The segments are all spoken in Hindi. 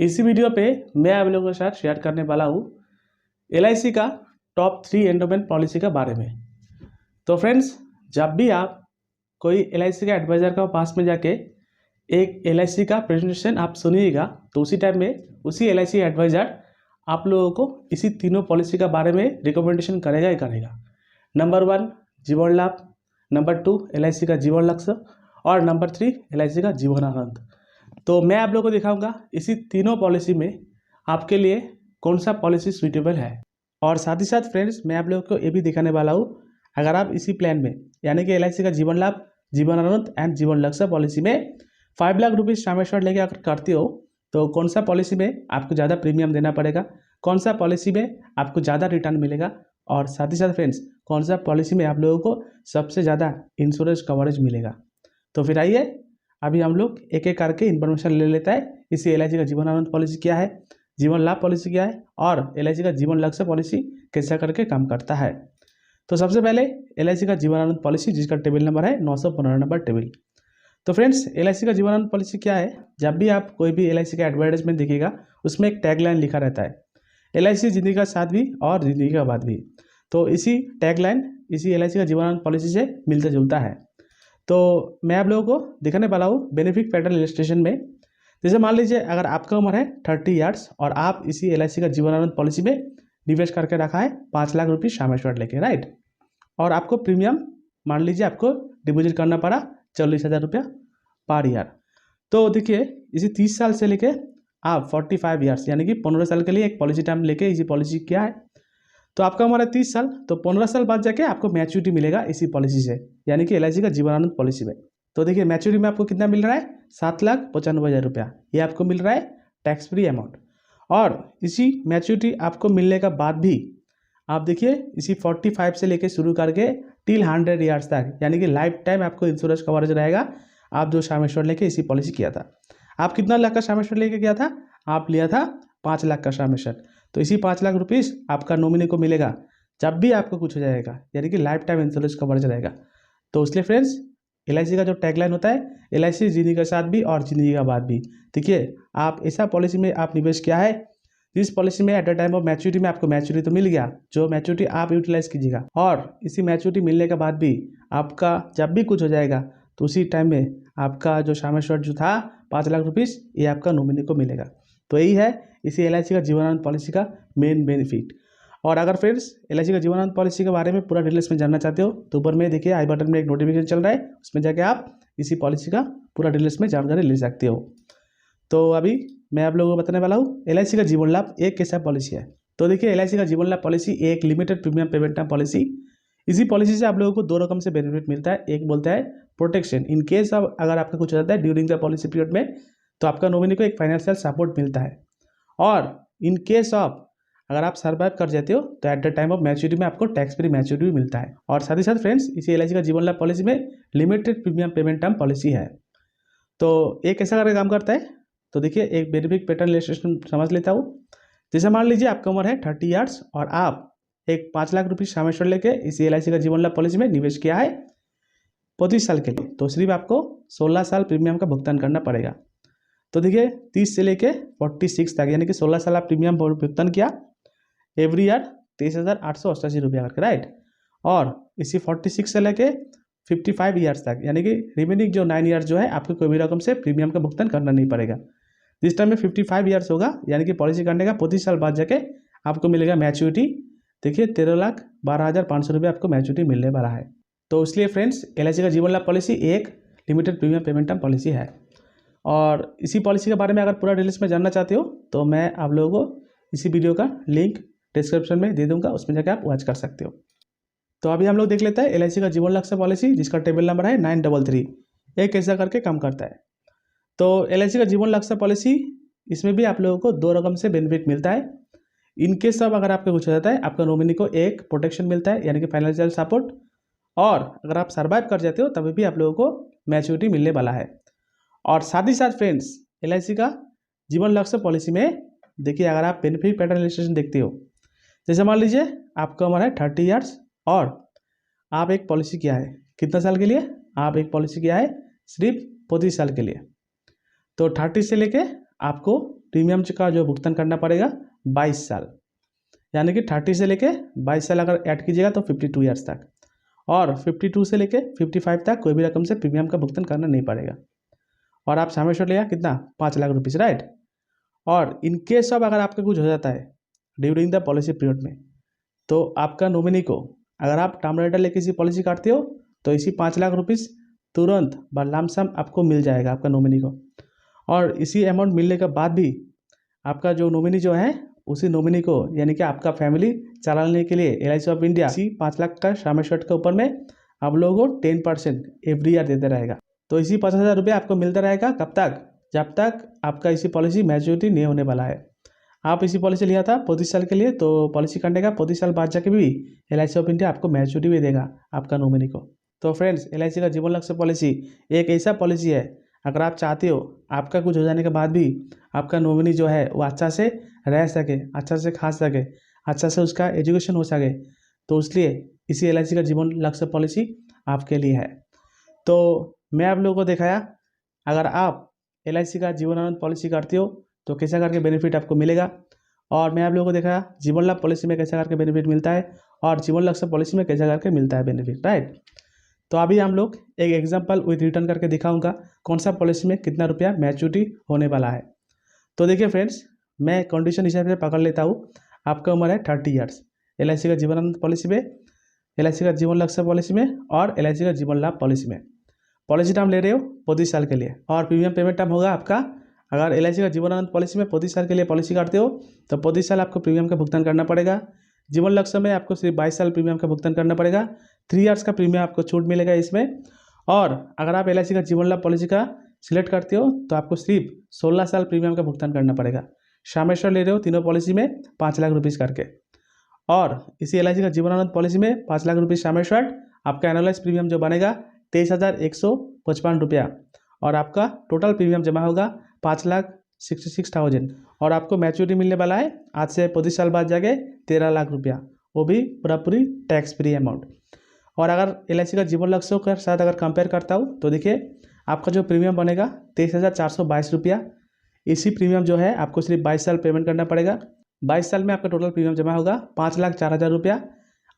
इसी वीडियो पे मैं आप लोगों के साथ शेयर करने वाला हूँ LIC का टॉप 3 एंडोमेंट पॉलिसी के बारे में। तो फ्रेंड्स, जब भी आप कोई LIC का एडवाइज़र का पास में जाके एक LIC का प्रेजेंटेशन आप सुनिएगा तो उसी टाइम में उसी LIC एडवाइज़र आप लोगों को इसी तीनों पॉलिसी के बारे में रिकमेंडेशन करेगा ही करेगा। नंबर 1 जीवन लाभ, नंबर 2 LIC का जीवन लक्ष्य और नंबर 3 LIC का जीवन आनंद। तो मैं आप लोगों को दिखाऊंगा इसी तीनों पॉलिसी में आपके लिए कौन सा पॉलिसी सूटेबल है। और साथ ही साथ फ्रेंड्स, मैं आप लोगों को ये भी दिखाने वाला हूँ, अगर आप इसी प्लान में यानी कि LIC का जीवन लाभ, जीवन आनंद एंड जीवन लक्ष्य पॉलिसी में 5 लाख रुपीज़ सम लेके अगर करते हो तो कौन सा पॉलिसी में आपको ज़्यादा प्रीमियम देना पड़ेगा, कौन सा पॉलिसी में आपको ज़्यादा रिटर्न मिलेगा, और साथ ही साथ फ्रेंड्स कौन सा पॉलिसी में आप लोगों को सबसे ज़्यादा इंश्योरेंस कवरेज मिलेगा। तो फिर आइए अभी हम लोग एक एक करके इन्फॉर्मेशन ले लेता है इसी LIC का जीवन आनंद पॉलिसी क्या है, जीवन लाभ पॉलिसी क्या है और LIC का जीवन लक्ष्य पॉलिसी कैसा करके काम करता है। तो सबसे पहले LIC का जीवन आनंद पॉलिसी, जिसका टेबल नंबर है 915 नंबर टेबल। तो फ्रेंड्स, LIC का जीवन आनंद पॉलिसी क्या है, जब भी आप कोई भी LIC का एडवर्टाइजमेंट देखिएगा उसमें एक टैगलाइन लिखा रहता है, LIC जिंदगी का साथ भी और जिंदगी का बाद भी। तो इसी टैगलाइन इसी LIC का जीवन आनंद पॉलिसी से मिलता जुलता है। तो मैं आप लोगों को दिखाने वाला हूँ बेनिफिट पैटर्न इलस्ट्रेशन में। जैसे मान लीजिए अगर आपका उम्र है 30 ईयर्स और आप इसी LIC का जीवन आनंद पॉलिसी में निवेश करके रखा है 5 लाख रुपये सम लेके, राइट। और आपको प्रीमियम मान लीजिए आपको डिपॉजिट करना पड़ा 40,000 रुपया पर ईयर। तो देखिए इसी 30 साल से लेके आप 45 ईयर्स यानी कि 15 साल के लिए एक पॉलिसी टाइम लेके इसी पॉलिसी क्या है। तो आपका उम्र है 30 साल, तो 15 साल बाद जाके आपको मैच्योरिटी मिलेगा इसी पॉलिसी से, यानी कि LIC का जीवन आनंद पॉलिसी में। तो देखिए मैच्योरिटी में आपको कितना मिल रहा है, 7,95,000 रुपया, ये आपको मिल रहा है टैक्स फ्री अमाउंट। और इसी मैच्योरिटी आपको मिलने का बाद भी आप देखिए इसी 45 से लेके शुरू करके टिल 100 ईयर्स तक, यानी कि लाइफ टाइम आपको इंश्योरेंस कवरेज रहेगा। आप जो सम लेके इसी पॉलिसी किया था, आप कितना लाख का सम लेके किया था, आप लिया था 5 लाख का सम। तो इसी 5 लाख रुपीज़ आपका नॉमिनी को मिलेगा जब भी आपको कुछ हो जाएगा, यानी कि लाइफ टाइम इंश्योरेंस कवरेज रहेगा। तो इसलिए फ्रेंड्स LIC का जो टैगलाइन होता है, LIC जिंदगी के साथ भी और जिंदगी का बाद भी। देखिए आप ऐसा पॉलिसी में आप निवेश किया है जिस पॉलिसी में at the time of maturity में आपको मैच्योरिटी तो मिल गया, जो मैच्योरिटी आप यूटिलाइज कीजिएगा, और इसी मैच्योरिटी मिलने के बाद भी आपका जब भी कुछ हो जाएगा तो उसी टाइम में आपका जो सम जो था 5 लाख रुपीज़, ये आपका नॉमिनी को मिलेगा। तो यही है इसी LIC का जीवन आनंद पॉलिसी का मेन बेनिफिट। और अगर फ्रेंड्स LIC का जीवन आनंद पॉलिसी के बारे में पूरा डिटेल्स में जानना चाहते हो तो ऊपर में देखिए आई बटन में एक नोटिफिकेशन चल रहा है, उसमें जाके आप इसी पॉलिसी का पूरा डिटेल्स में जानकारी ले सकते हो। तो अभी मैं आप लोगों को बताने वाला हूँ LIC का जीवन लाभ एक कैसा पॉलिसी है। तो देखिए LIC का जीवन लाभ पॉलिसी एक limited premium payment time policy. इसी पॉलिसी से आप लोगों को 2 रकम से बेनिफिट मिलता है। एक बोलता है प्रोटेक्शन, इन केस ऑफ अगर आपका कुछ हो जाता है ड्यूरिंग द पॉलिसी पीरियड में, तो आपका नॉमिनी को एक फाइनेंशियल सपोर्ट मिलता है। और इन केस ऑफ अगर आप सर्वाइव कर जाते हो तो at the time of maturity में आपको टैक्स फ्री मैच्योरिटी भी मिलता है। और साथ ही साथ फ्रेंड्स इसी LIC का जीवन लाभ पॉलिसी में limited premium payment term policy है। तो ये कैसा करके काम करता है, तो देखिए एक बेनिफिट पैटर्न इलस्ट्रेशन समझ लेता हूँ। जैसे मान लीजिए आपका उम्र है 30 ईयर्स और आप एक 5 लाख रुपये सम लेके इसी LIC का जीवन लाभ पॉलिसी में निवेश किया है 25 साल के लिए, तो सिर्फ आपको 16 साल प्रीमियम का भुगतान करना पड़ेगा। तो देखिए 30 से लेके 46 तक, यानी कि 16 साल आप प्रीमियम भुगतान किया एवरी ईयर 23,888 रुपया करके, राइट। और इसी 46 से लेके 55 ईयर्स तक, यानी कि रिमेनिंग जो 9 ईयर्स जो है आपको कोई भी रकम से प्रीमियम का भुगतान करना नहीं पड़ेगा। जिस टाइम में 55 ईयर्स होगा, यानी कि पॉलिसी करने का 25 साल बाद जाके आपको मिलेगा मैच्योरिटी। देखिए 13,12,500 रुपये आपको मैच्योरिटी मिलने वाला है। तो इसलिए फ्रेंड्स LIC का जीवन लाभ पॉलिसी एक limited premium payment term policy है। और इसी पॉलिसी के बारे में अगर पूरा डिटेल्स में जानना चाहते हो तो मैं आप लोगों को इसी वीडियो का लिंक डिस्क्रिप्शन में दे दूंगा, उसमें जाकर आप वॉच कर सकते हो। तो अभी हम लोग देख लेते हैं LIC का जीवन लक्ष्य पॉलिसी, जिसका टेबल नंबर है 933। ये कैसा करके काम करता है। तो LIC का जीवन लक्ष्य पॉलिसी, इसमें भी आप लोगों को 2 रकम से बेनिफिट मिलता है। इनकेस ऑफ अगर आपका कुछ हो जाता है आपका नॉमिनी को एक प्रोटेक्शन मिलता है, यानी कि फाइनेंशियल सपोर्ट। और अगर आप सर्वाइव कर जाते हो तभी भी आप लोगों को मैच्योरिटी मिलने वाला है। और साथ ही साथ फ्रेंड्स LIC का जीवन लक्ष्य पॉलिसी में देखिए अगर आप बेनिफिट पैटर्न इलस्ट्रेशन देखते हो, जैसे मान लीजिए आपका उम्र है 30 ईयर्स और आप एक पॉलिसी किया है कितना साल के लिए, आप एक पॉलिसी किया है सिर्फ 25 साल के लिए। तो 30 से लेके आपको प्रीमियम का जो भुगतान करना पड़ेगा 22 साल, यानी कि 30 से लेके 22 साल अगर ऐड कीजिएगा तो 52 ईयर्स तक, और 52 से लेके 55 तक कोई भी रकम से प्रीमियम का भुगतान करना नहीं पड़ेगा। और आप सम एश्योर्ड लिया कितना, 5 लाख रुपीज़, राइट। और इन केस ऑफ अगर आपका कुछ हो जाता है ड्यूरिंग द पॉलिसी पीरियड में, तो आपका नॉमिनी को, अगर आप टर्म राइटर लेके इसी पॉलिसी काटते हो तो इसी 5 लाख रुपीज़ तुरंत लमसम आपको मिल जाएगा आपका नॉमिनी को। और इसी अमाउंट मिलने के बाद भी आपका जो नॉमिनी जो है उसी नॉमिनी को, यानी कि आपका फैमिली चलाने के लिए LIC ऑफ इंडिया इसी 5 लाख का सम एश्योर्ड के ऊपर में आप लोगों को 10% एवरी ईयर देता रहेगा। तो इसी 50,000 रुपये आपको मिलता रहेगा कब तक, जब तक आपका इसी पॉलिसी मैच्योरिटी नहीं होने वाला है। आप इसी पॉलिसी लिया था 25 साल के लिए, तो पॉलिसी करने का 25 साल बाद जाके भी LIC ऑफ इंडिया आपको मैच्योरिटी भी देगा आपका नॉमिनी को। तो फ्रेंड्स, LIC का जीवन लक्ष्य पॉलिसी एक ऐसा पॉलिसी है, अगर आप चाहते हो आपका कुछ हो जाने के बाद भी आपका नॉमिनी जो है वो अच्छा से रह सके, अच्छा से खा सके, अच्छा से उसका एजुकेशन हो सके, तो इसलिए इसी LIC का जीवन लक्ष्य पॉलिसी आपके लिए है। तो मैं आप लोगों को दिखाया, अगर आप LIC का जीवन आनंद पॉलिसी करते हो तो कैसा करके बेनिफिट आपको मिलेगा, और मैं आप लोगों को दिखाया जीवन लाभ पॉलिसी में कैसा करके बेनिफिट मिलता है और जीवन लक्ष्य पॉलिसी में कैसा करके मिलता है बेनिफिट, राइट। तो अभी हम लोग एक एग्जांपल विद रिटर्न करके दिखाऊंगा कौन सा पॉलिसी में कितना रुपया मैच्योरिटी होने वाला है। तो देखिए फ्रेंड्स, मैं कंडीशन हिसाब से पकड़ लेता हूँ। आपका उम्र है 30 ईयर्स, LIC का जीवन आनंद पॉलिसी में, LIC का जीवन लक्ष्य पॉलिसी में और LIC का जीवन लाभ पॉलिसी में। पॉलिसी टर्म ले रहे हो 25 साल के लिए, और प्रीमियम पेमेंट टर्म होगा आपका, अगर LIC का जीवन आनंद पॉलिसी में 25 साल के लिए पॉलिसी काटते हो तो 25 साल आपको प्रीमियम का भुगतान करना पड़ेगा। जीवन लक्ष्य में आपको सिर्फ 22 साल प्रीमियम का भुगतान करना पड़ेगा। 3 ईयर्स का प्रीमियम आपको छूट मिलेगा इसमें। और अगर आप LIC का जीवन लाभ पॉलिसी का सिलेक्ट करते हो तो आपको सिर्फ 16 साल प्रीमियम का भुगतान करना पड़ेगा। सम एश्योर्ड ले रहे हो तीनों पॉलिसी में 5 लाख रुपीज़ करके, और इसी LIC का जीवन आनंद पॉलिसी में 5 लाख रुपीज़ सम एश्योर्ड, आपका एनुअलाइज प्रीमियम जो बनेगा 23,155 रुपया, और आपका टोटल प्रीमियम जमा होगा 5,66,000, और आपको मैच्योरिटी मिलने वाला है आज से 25 साल बाद जाके 13 लाख रुपया, वो भी पूरी टैक्स फ्री अमाउंट। और अगर LIC का जीवन लक्ष्य के साथ अगर कंपेयर करता हूँ तो देखिए आपका जो प्रीमियम बनेगा 23,422 रुपया। इसी प्रीमियम जो है आपको सिर्फ 22 साल पेमेंट करना पड़ेगा। 22 साल में आपका टोटल प्रीमियम जमा होगा 5,04,000 रुपया,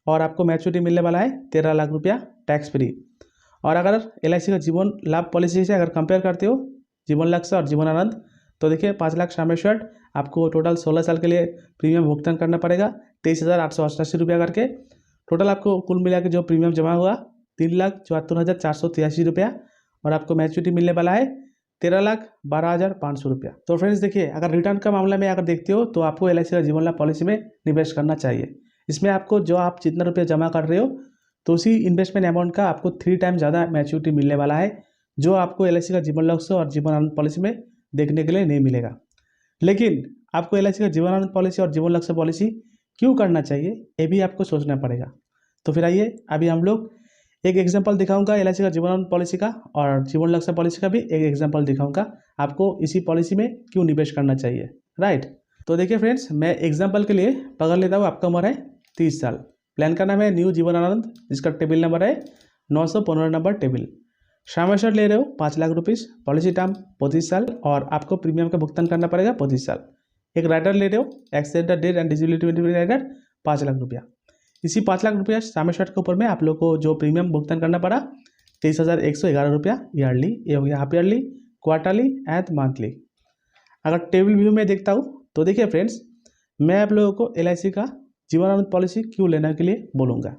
और आपको मैच्योरिटी मिलने वाला है 13 लाख रुपया टैक्स फ्री। और अगर LIC का जीवन लाभ पॉलिसी से अगर कंपेयर करते हो जीवन लक्ष्य और जीवन आनंद, तो देखिए 5 लाख सम एश्योर्ड आपको टोटल 16 साल के लिए प्रीमियम भुगतान करना पड़ेगा 23,888 रुपया करके। टोटल आपको कुल मिला के जो प्रीमियम जमा हुआ 3,74,483 रुपया, और आपको मैच्योरिटी मिलने वाला है 13,12,500 रुपया। तो फ्रेंड्स देखिए, अगर रिटर्न का मामला में अगर देखते हो तो आपको LIC का जीवन लाभ पॉलिसी में निवेश करना चाहिए। इसमें आपको जो आप जितना रुपया जमा कर रहे हो तो उसी इन्वेस्टमेंट अमाउंट का आपको 3 टाइम ज़्यादा मैच्योरिटी मिलने वाला है, जो आपको LIC का जीवन लक्ष्य और जीवन आनंद पॉलिसी में देखने के लिए नहीं मिलेगा। लेकिन आपको LIC का जीवन आनंद पॉलिसी और जीवन लक्ष्य पॉलिसी क्यों करना चाहिए, ये भी आपको सोचना पड़ेगा। तो फिर आइए अभी हम लोग एक एग्जांपल दिखाऊंगा LIC का जीवन आनंद पॉलिसी का, और जीवन लक्ष्य पॉलिसी का भी एक एग्जांपल दिखाऊंगा आपको इसी पॉलिसी में क्यों निवेश करना चाहिए, राइट। तो देखिए फ्रेंड्स, मैं एग्जांपल के लिए पकड़ लेता हूँ आपका उम्र है 30 साल। प्लान का नाम है न्यू जीवन आनंद, जिसका टेबल नंबर है 915 नंबर टेबल। सम एश्योर्ड ले रहे हो 5 लाख रुपीज़, पॉलिसी टर्म 25 साल, और आपको प्रीमियम का भुगतान करना पड़ेगा 25 साल। एक राइडर ले रहे हो accident death and disability rider 5 lakh रुपया। इसी 5 लाख रुपया सम एश्योर्ड के ऊपर में आप लोग को जो प्रीमियम भुगतान करना पड़ा 23,111 रुपया ईयरली। ये हो गया half yearly, quarterly and monthly. अगर टेबल व्यू में देखता हूँ तो देखिए फ्रेंड्स, मैं आप लोगों को LIC का जीवन आनंद पॉलिसी क्यों लेने के लिए बोलूँगा।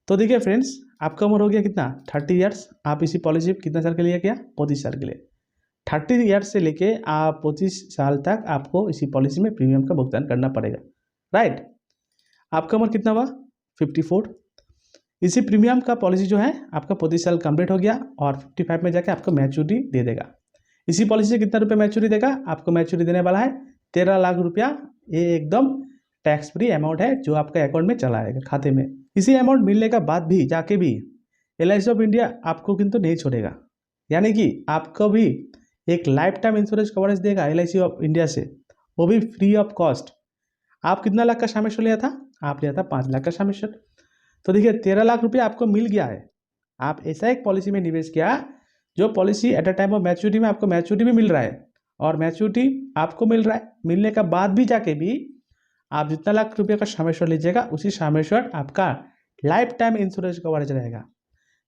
तो देखिए फ्रेंड्स, आपका उम्र हो गया कितना 30 ईयर्स। आप इसी पॉलिसी कितना साल के लिए किया 25 साल के लिए। 30 ईयर्स से लेके आप 25 साल तक आपको इसी पॉलिसी में प्रीमियम का भुगतान करना पड़ेगा, राइट। आपका उम्र कितना हुआ 54। इसी प्रीमियम का पॉलिसी जो है आपका 25 साल कंप्लीट हो गया, और 55 में जाके आपको मैच्योरिटी दे देगा। इसी पॉलिसी से कितना रुपये मैच्योरिटी देगा, आपको मैच्योरिटी देने वाला है 13 लाख रुपया। ये एकदम टैक्स फ्री अमाउंट है जो आपके अकाउंट में चला आएगा खाते में। इसी अमाउंट मिलने का बाद भी जाके भी LIC ऑफ इंडिया आपको किंतु नहीं छोड़ेगा, यानी कि आपको भी एक लाइफ टाइम इंश्योरेंस कवरेज देगा LIC ऑफ इंडिया से, वो भी फ्री ऑफ कॉस्ट। आप कितना लाख का सम एश्योर्ड लिया था, आप लिया था 5 लाख का सम एश्योर्ड। तो देखिए 13 लाख रुपया आपको मिल गया है। आप ऐसा एक पॉलिसी में निवेश किया जो policy at a time of maturity में आपको मैच्योरिटी भी मिल रहा है, और मैच्योरिटी आपको मिल रहा है, मिलने का बाद भी जाके भी आप जितना लाख रुपये का सम एश्योर्ड लीजिएगा उसी सम एश्योर्ड आपका लाइफ टाइम इंश्योरेंस कवरेज रहेगा।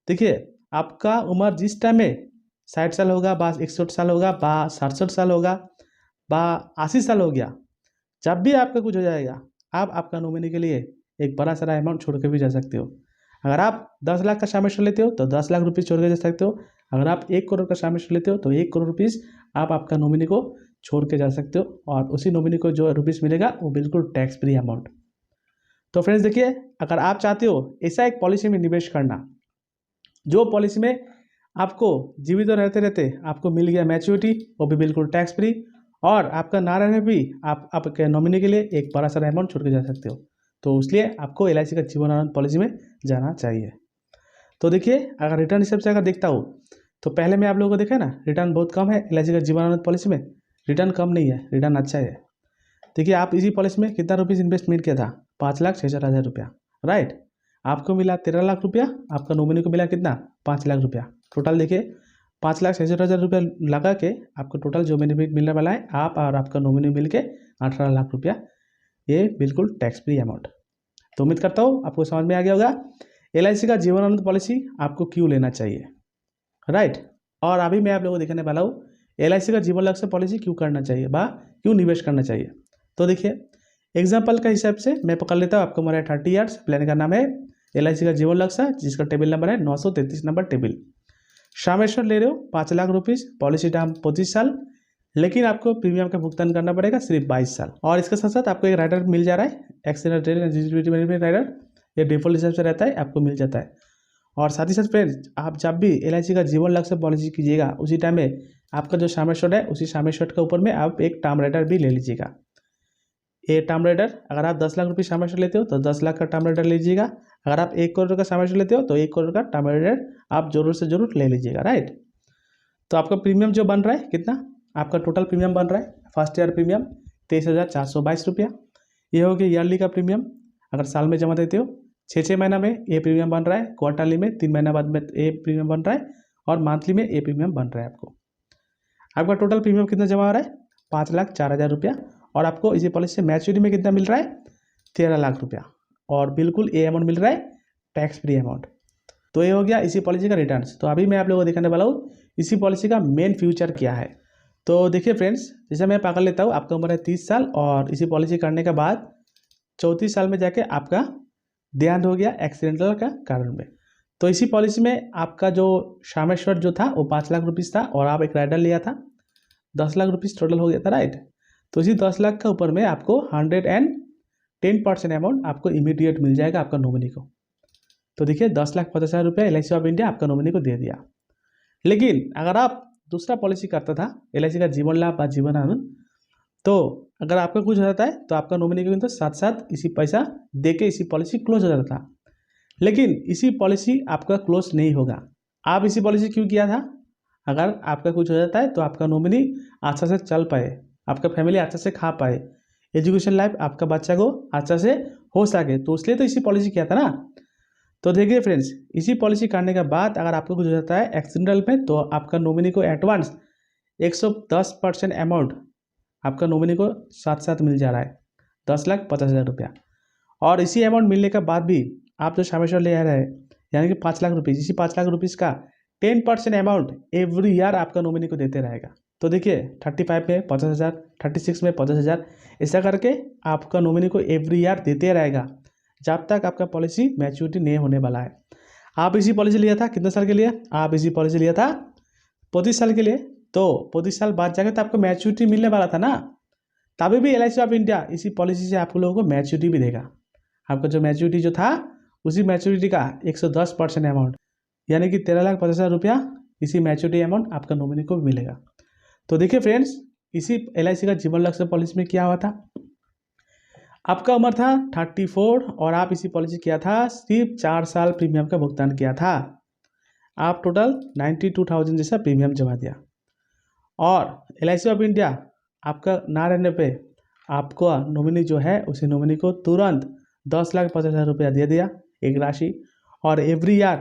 देखिए आपका उम्र जिस टाइम में 60 साल होगा, बा 61 साल होगा, बा 67 साल होगा, बा 80 साल हो गया, जब भी आपका कुछ हो जाएगा आप आपका नॉमिनी के लिए एक बड़ा सारा अमाउंट छोड़ के भी जा सकते हो। अगर आप 10 लाख का सम एश्योर्ड लेते हो तो 10 लाख रुपीज़ छोड़ के जा सकते हो। अगर आप 1 करोड़ का सम एश्योर्ड लेते हो तो 1 करोड़ रुपीज़ आप आपका नॉमिनी को छोड़ के जा सकते हो, और उसी नॉमिनी को जो रुपीज़ मिलेगा वो बिल्कुल टैक्स फ्री अमाउंट। तो फ्रेंड्स देखिए, अगर आप चाहते हो ऐसा एक पॉलिसी में निवेश करना जो पॉलिसी में आपको जीवित रहते रहते आपको मिल गया मैच्योरिटी, वो भी बिल्कुल टैक्स फ्री, और आपका ना रहने भी आप आपके नॉमिनी के लिए एक बड़ा सारा अमाउंट छोड़ के जा सकते हो। तो इसलिए आपको LIC का जीवन आनंद पॉलिसी में जाना चाहिए। तो देखिए, अगर रिटर्न हिसाब से अगर देखता हूँ तो पहले मैं आप लोगों को देखा ना, रिटर्न बहुत कम है LIC का जीवन आनंद पॉलिसी में। रिटर्न कम नहीं है, रिटर्न अच्छा है। देखिए आप इसी पॉलिसी में कितना रुपीज़ इन्वेस्टमेंट किया था, 5,66,000 रुपया, राइट। आपको मिला 13 लाख रुपया, आपका नॉमिनी को मिला कितना, 5 लाख रुपया। टोटल देखिए 5,66,000 रुपया लगा के आपको टोटल जो बेनिफिट मिलने वाला है, आप और आपका नॉमिनी मिल के 18 लाख रुपया, ये बिल्कुल टैक्स फ्री अमाउंट। तो उम्मीद करता हूँ आपको समझ में आ गया होगा LIC का जीवन आनंद पॉलिसी आपको क्यों लेना चाहिए, राइट। और अभी मैं आप लोगों को दिखाने वाला हूँ LIC का जीवन लक्ष्य पॉलिसी क्यों करना चाहिए बा क्यों निवेश करना चाहिए। तो देखिए एग्जाम्पल का हिसाब से मैं पकड़ लेता हूँ, आपको मेरा 30 ईयर्स प्लान का नाम है LIC का जीवन लक्ष्य, जिसका टेबल नंबर है 933 नंबर टेबल। सम एश्योर्ड ले रहे हो 5 लाख रुपीज़, पॉलिसी टर्म 25 साल, लेकिन आपको प्रीमियम का भुगतान करना पड़ेगा सिर्फ 22 साल। और इसके साथ साथ आपको एक राइडर मिल जा रहा है, एक्सीडेंट एलिजिबिलिटी मैनेजमेंट राइडर, ये डिफॉल्ट हिसाब से रहता है, आपको मिल जाता है। और साथ ही साथ फ्रेंड्स, आप जब भी LIC का जीवन लक्ष्य पॉलिसी कीजिएगा उसी टाइम में आपका जो सम एश्योर्ड है उसी सम एश्योर्ड के ऊपर में आप एक टर्म राइडर भी ले लीजिएगा। ये टर्म राइडर अगर आप 10 लाख रुपये सम एश्योर्ड लेते हो तो 10 लाख का टर्म राइडर लीजिएगा। अगर आप 1 करोड़ का सम एश्योर्ड लेते हो तो 1 करोड़ का टर्म राइडर आप जरूर से जरूर ले लीजिएगा, राइट। तो आपका प्रीमियम जो बन रहा है कितना, आपका टोटल प्रीमियम बन रहा है फर्स्ट ईयर प्रीमियम 23,422 रुपया। ये हो गया ईयरली का प्रीमियम। अगर साल में जमा देते हो 6 महीना में ये प्रीमियम बन रहा है, क्वार्टरली में 3 महीना बाद में ये प्रीमियम बन रहा है, और मंथली में ये प्रीमियम बन रहा है। आपका टोटल प्रीमियम कितना जमा हो रहा है, 5,04,000 रुपया। और आपको इसी पॉलिसी से मैच्योरिटी में कितना मिल रहा है, 13 लाख रुपया, और बिल्कुल ये अमाउंट मिल रहा है टैक्स फ्री अमाउंट। तो ये हो गया इसी पॉलिसी का रिटर्न्स। तो अभी मैं आप लोगों को दिखाने वाला हूँ इसी पॉलिसी का मेन फ्यूचर क्या है। तो देखिए फ्रेंड्स, जैसे मैं पकड़ लेता हूँ, आपका उम्र है 30 साल, और इसी पॉलिसी करने के बाद 34 साल में जाके आपका देहांत हो गया एक्सीडेंटल का कारण में। तो इसी पॉलिसी में आपका जो सम एश्योर्ड जो था वो 5 लाख रुपीज़ था, और आप एक राइडर लिया था 10 लाख रुपीज़ टोटल हो गया था, राइट। तो इसी 10 लाख का ऊपर में आपको 110% अमाउंट आपको इमीडिएट मिल जाएगा आपका नॉमिनी को। तो देखिए 10,50,000 रुपया LIC ऑफ इंडिया आपका नॉमिनी को दे दिया। लेकिन अगर आप दूसरा पॉलिसी करता था LIC का जीवन लाभ या जीवन आनंद, तो अगर आपका कुछ हो जाता है तो आपका नॉमिनी को तो साथ साथ इसी पैसा दे के इसी पॉलिसी क्लोज हो जाता था। लेकिन इसी पॉलिसी आपका क्लोज नहीं होगा। आप इसी पॉलिसी क्यों किया था, अगर आपका कुछ हो जाता है तो आपका नॉमिनी अच्छा से चल पाए, आपका फैमिली अच्छा से खा पाए, एजुकेशन लाइफ आपका बच्चा को अच्छा से हो सके, तो इसलिए तो इसी पॉलिसी किया था ना। तो देखिए फ्रेंड्स, इसी पॉलिसी करने के बाद अगर आपको कुछ हो जाता है एक्सीडेंटल में, तो आपका नॉमिनी को एडवांस 110% अमाउंट आपका नॉमिनी को साथ साथ मिल जा रहा है, 10,50,000 रुपया। और इसी अमाउंट मिलने के बाद भी आप जो सम एश्योर्ड ले आ रहे हैं, यानी कि 5 लाख रुपीज़, इसी 5 लाख रुपीज़ का 10% अमाउंट एवरी ईयर आपका नॉमिनी को देते रहेगा। तो देखिए 35 में 50,000, 36 में 50,000, ऐसा करके आपका नॉमिनी को एवरी ईयर देते रहेगा जब तक आपका पॉलिसी मैच्योरिटी नहीं होने वाला है। आप इसी पॉलिसी लिया था कितने साल के लिए, आप इसी पॉलिसी लिया था 25 साल के लिए। तो 25 साल बाद जाकर तो आपको मैच्योरिटी मिलने वाला था ना, तभी भी LIC ऑफ इंडिया इसी पॉलिसी से आप लोगों को मैच्योरिटी भी देगा। आपका जो मैच्योरिटी जो था उसी मैच्योरिटी का 110% अमाउंट, यानी कि 13,50,000 रुपया इसी मैच्योरिटी अमाउंट आपका नॉमिनी को मिलेगा। तो देखिए फ्रेंड्स, इसी LIC का जीवन लक्ष्य पॉलिसी में क्या हुआ था, आपका उम्र था 34 और आप इसी पॉलिसी किया था सिर्फ 4 साल प्रीमियम का भुगतान किया था। आप टोटल 92,000 जैसा प्रीमियम जमा दिया, और LIC ऑफ इंडिया आपका ना रहने पे आपको नॉमिनी जो है उसी नॉमिनी को तुरंत 10,50,000 रुपया दे दिया एक राशि। और एवरी ईयर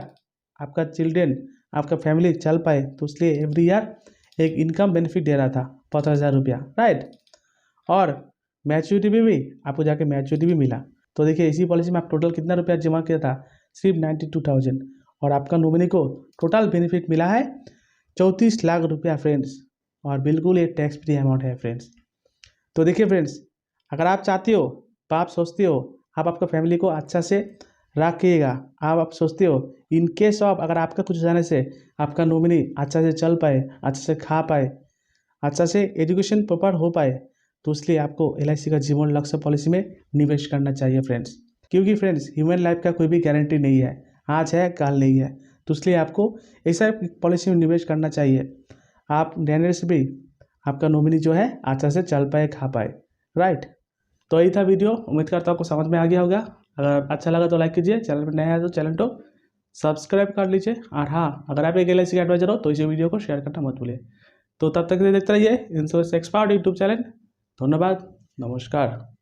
आपका चिल्ड्रेन आपका फैमिली चल पाए, तो इसलिए एवरी ईयर एक इनकम बेनिफिट दे रहा था। 15,000 रुपया, राइट। और मैच्योरिटी भी आपको जाके मैच्योरिटी भी मिला। तो देखिए इसी पॉलिसी में आप टोटल कितना रुपया जमा किया था, सिर्फ 92,000, और आपका नॉमिनी को टोटल बेनिफिट मिला है 34 लाख रुपया फ्रेंड्स, और बिल्कुल ये टैक्स फ्री अमाउंट है फ्रेंड्स। तो देखिए फ्रेंड्स, अगर आप चाहते हो, तो आप सोचते हो आप आपका फैमिली को अच्छा से रखिएगा, आप सोचते हो इन केस ऑफ अगर आपका कुछ जाने से आपका नॉमिनी अच्छा से चल पाए, अच्छा से खा पाए, अच्छा से एजुकेशन प्रॉपर हो पाए, तो इसलिए आपको LIC का जीवन लक्ष्य पॉलिसी में निवेश करना चाहिए फ्रेंड्स। क्योंकि फ्रेंड्स ह्यूमन लाइफ का कोई भी गारंटी नहीं है, आज है कल नहीं है, तो इसलिए आपको ऐसा पॉलिसी में निवेश करना चाहिए। आप रहने से भी आपका नॉमिनी जो है अच्छा से चल पाए, खा पाए, राइट। तो यही था वीडियो, उम्मीद करता हूँ आपको समझ में आ गया होगा। अगर अच्छा लगा तो लाइक कीजिए, चैनल पर नया है तो चैनल को सब्सक्राइब कर लीजिए, और हाँ, अगर आप एक LIC का एडवाइजर हो तो इस वीडियो को शेयर करना मत भूलिए। तो तब तक के लिए देखते रहिए इंश्योरेंस एक्सपर्ट यूट्यूब चैनल। धन्यवाद, नमस्कार।